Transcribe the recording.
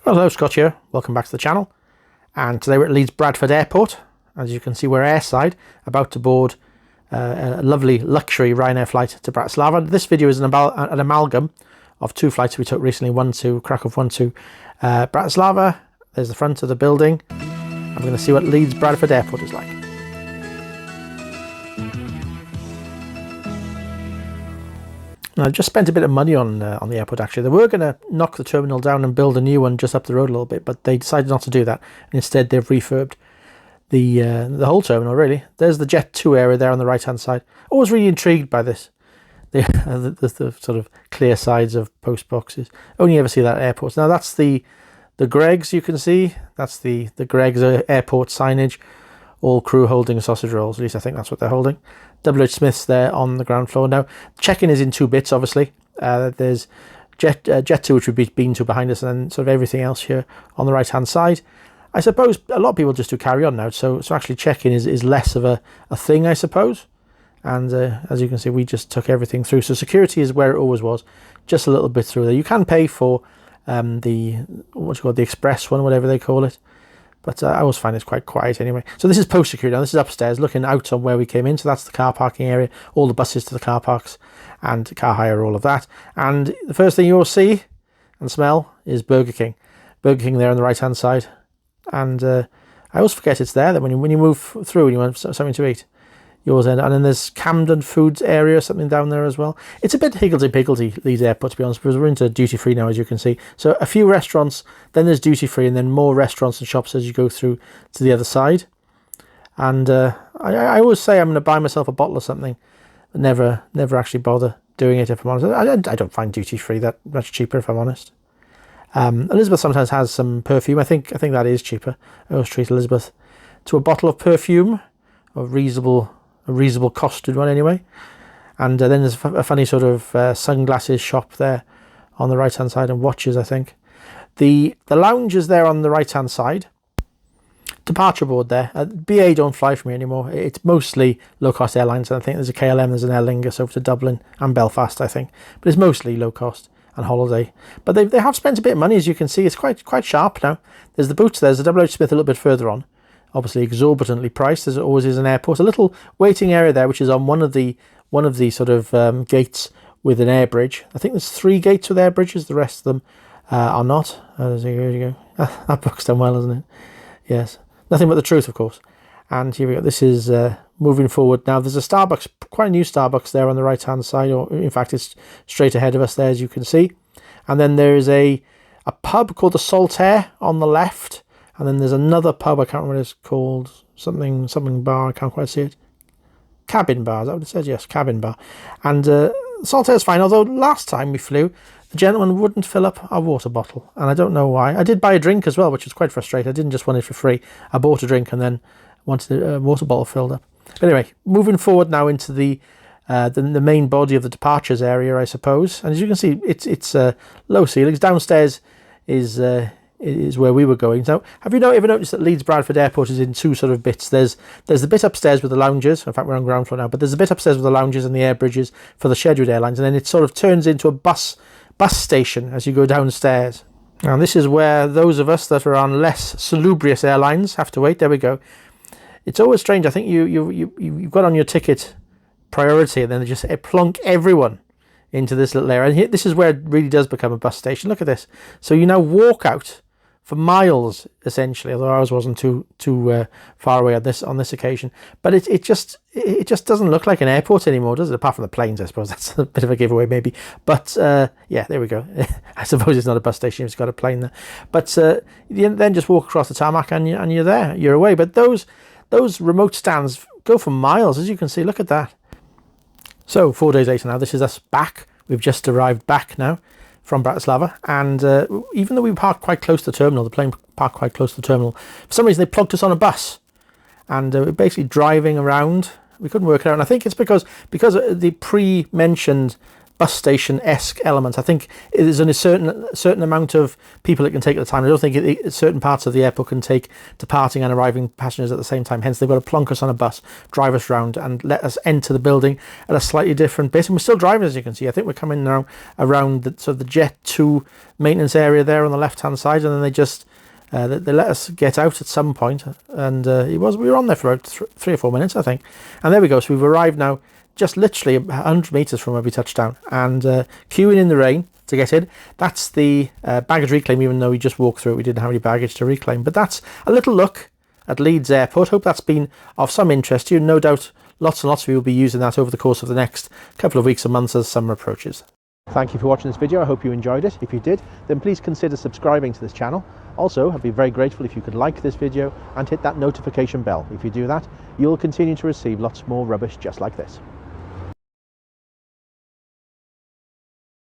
Hello, Scott here. Welcome back to the channel. And today we're at Leeds-Bradford Airport. As you can see, we're airside, about to board a lovely luxury Ryanair flight to Bratislava. This video is an amalgam of two flights we took recently, one to Krakow, one to Bratislava. There's the front of the building. I'm going to see what Leeds-Bradford Airport is like. I just spent a bit of money on the airport, actually. They were going to knock the terminal down and build a new one just up the road a little bit, but they decided not to do that. And instead, they've refurbed the whole terminal, really. There's the Jet 2 area there on the right-hand side. Always really intrigued by this. The sort of clear sides of post boxes. Only ever see that at airports. Now, that's the Greggs, you can see. That's the Greggs airport signage. All crew holding sausage rolls. At least I think that's what they're holding. WH Smith's there on the ground floor. Now, check-in is in two bits, obviously. There's Jet 2, which we've been to behind us, and then sort of everything else here on the right-hand side. I suppose a lot of people just do carry on now, so actually check-in is less of a thing, I suppose. And as you can see, we just took everything through. So security is where it always was, just a little bit through there. You can pay for the express one, whatever they call it. But I always find it's quite quiet anyway. So this is post security. Now this is upstairs, looking out on where we came in. So that's the car parking area, all the buses to the car parks and car hire, all of that. And the first thing you'll see and smell is Burger King. Burger King there on the right-hand side. And I always forget it's there. That when you move through and you want something to eat, you always end. And then there's Camden Foods area, something down there as well. It's a bit higgledy-piggledy, Leeds Airport, to be honest, because we're into duty-free now, as you can see. So a few restaurants, then there's duty-free, and then more restaurants and shops as you go through to the other side. And I always say I'm going to buy myself a bottle of something, but never actually bother doing it, if I'm honest. I don't find duty-free that much cheaper, if I'm honest. Elizabeth sometimes has some perfume. I think that is cheaper. I always treat Elizabeth to a bottle of perfume, a reasonable costed one anyway. And then there's a funny sort of sunglasses shop there on the right hand side, and watches, I think. The lounge is there on the right hand side. Departure board there. BA don't fly for me anymore. It's mostly low cost airlines. I think there's a KLM, there's an Aer Lingus over to Dublin and Belfast, I think. But it's mostly low cost and holiday. But they have spent a bit of money, as you can see. It's quite sharp now. There's the boots, there's the WH Smith a little bit further on. Obviously exorbitantly priced, as it always is in airports. A little waiting area there, which is on one of the sort of gates with an air bridge. I think there's 3 gates with air bridges. The rest of them are not. Here you go. That book's done well, isn't it? Yes. Nothing but the truth, of course. And here we go. This is moving forward now. There's a Starbucks, quite a new Starbucks there on the right hand side, or in fact it's straight ahead of us there, as you can see. And then there is a pub called the Saltaire on the left. And then there's another pub, I can't remember what it's called, something bar, I can't quite see it. Cabin bar, is that what it says? Yes, cabin bar. And Saltaire's fine, although last time we flew, the gentleman wouldn't fill up our water bottle. And I don't know why. I did buy a drink as well, which was quite frustrating. I didn't just want it for free. I bought a drink and then wanted a water bottle filled up. But anyway, moving forward now into the main body of the departures area, I suppose. And as you can see, it's low ceilings. Downstairs is where we were going. Now, have you ever noticed that Leeds-Bradford Airport is in two sort of bits? There's the bit upstairs with the lounges. In fact, we're on ground floor now, but there's a bit upstairs with the lounges and the air bridges for the scheduled airlines, and then it sort of turns into a bus station as you go downstairs. Now, this is where those of us that are on less salubrious airlines have to wait. There we go. It's always strange. I think you've got on your ticket priority, and then they just plonk everyone into this little area. And here, this is where it really does become a bus station. Look at this. So you now walk out for miles, essentially, although ours wasn't too far away on this occasion. But it just doesn't look like an airport anymore, does it? Apart from the planes, I suppose. That's a bit of a giveaway, maybe. But yeah, there we go. I suppose it's not a bus station, it's got a plane there. But you then just walk across the tarmac and you're there, you're away. But those remote stands go for miles, as you can see. Look at that. So 4 days later now, this is us back. We've just arrived back now from Bratislava, and even though we parked quite close to the terminal, the plane parked quite close to the terminal, for some reason they plugged us on a bus, and we're basically driving around. We couldn't work it out, and I think it's because the pre-mentioned bus station-esque element. I think there's only a certain amount of people it can take at a time. I don't think certain parts of the airport can take departing and arriving passengers at the same time. Hence, they've got to plonk us on a bus, drive us round, and let us enter the building at a slightly different bit. And we're still driving, as you can see. I think we're coming now around the sort of the Jet 2 maintenance area there on the left-hand side, and then they just they let us get out at some point, and we were on there for about 3 or 4 minutes, I think. And there we go. So we've arrived now, just literally 100 metres from where we touched down, and queuing in the rain to get in. That's the baggage reclaim, even though we just walked through it, we didn't have any baggage to reclaim. But that's a little look at Leeds Airport. Hope that's been of some interest to you. No doubt lots and lots of you will be using that over the course of the next couple of weeks and months as summer approaches. Thank you for watching this video. I hope you enjoyed it. If you did, then please consider subscribing to this channel. Also, I'd be very grateful if you could like this video and hit that notification bell. If you do that, you'll continue to receive lots more rubbish just like this.